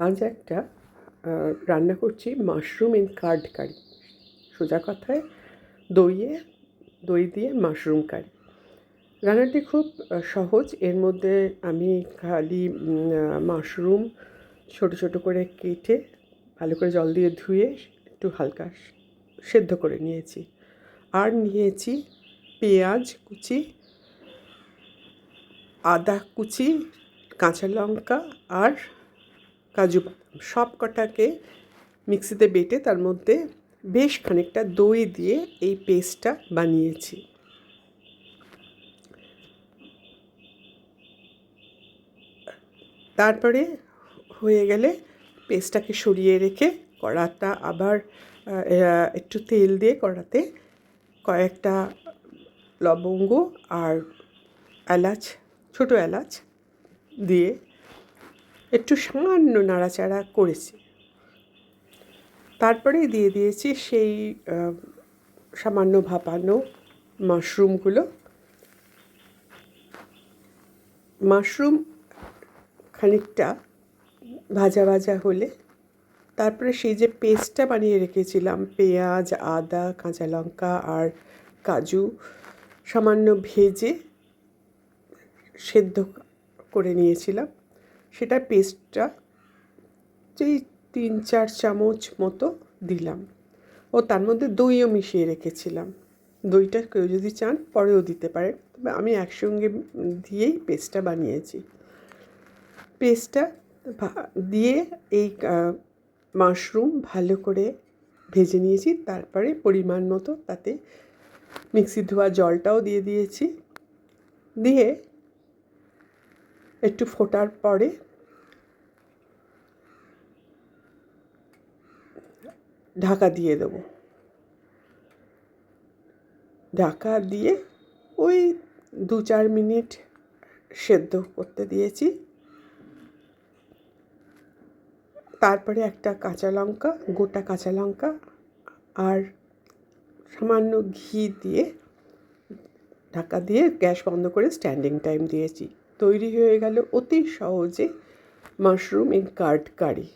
আজ একটা রান্না করছি মাশরুম ইন কার্ড কারি। সোজা কথায় দই দিয়ে মাশরুম কারি। রান্নাটি খুব সহজ। এর মধ্যে আমি খালি মাশরুম ছোটো ছোটো করে কেটে ভালো করে জল দিয়ে ধুয়ে একটু হালকা সেদ্ধ করে নিয়েছি। আর নিয়েছি পেঁয়াজ কুচি, আদা কুচি, কাঁচা লঙ্কা আর কাজু বাদাম সব কটাকে মিক্সিতে বেটে তার মধ্যে বেশ খানিকটা দই দিয়ে এই পেস্টটা বানিয়েছি। তারপরে হয়ে গেলে পেস্টটাকে সরিয়ে রেখে কড়াটা আবার একটু তেল দিয়ে কড়াতে কয়েকটা লবঙ্গ আর এলাচ, ছোটো এলাচ দিয়ে একটু সামান্য নাড়াচাড়া করেছি। তারপরেই দিয়ে দিয়েছি সেই সামান্য ভাপানো মাশরুমগুলো। মাশরুম খানিকটা ভাজা ভাজা হলে তারপরে সেই যে পেস্টটা বানিয়ে রেখেছিলাম, পেঁয়াজ, আদা, কাঁচা লঙ্কা আর কাজু সামান্য ভেজে সেদ্ধ করে নিয়েছিলাম, সেটা পেস্টটা যেই 3-4 চামচ মতো দিলাম। ও তার মধ্যে দইও মিশিয়ে রেখেছিলাম। দইটা কেউ যদি চান পরেও দিতে পারেন, তবে আমি একসঙ্গে দিয়েই পেস্টটা বানিয়েছি। পেস্টটা দিয়ে এই মাশরুম ভালো করে ভেজে নিয়েছি। তারপরে পরিমাণ মতো তাতে মিক্সি ধোয়া জলটাও দিয়ে দিয়েছি। দিয়ে একটু ফোটার পরে ঢাকা দিয়ে দেবো। ঢাকা দিয়ে ওই 2-4 মিনিট সেদ্ধ করতে দিয়েছি। তারপরে একটা কাঁচা লঙ্কা, গোটা কাঁচা লঙ্কা আর সামান্য ঘি দিয়ে ঢাকা দিয়ে গ্যাস বন্ধ করে স্ট্যান্ডিং টাইম দিয়েছি। তৈরি হয়ে গেল অতি সহজে মাশরুম ইন কার্ড কারি।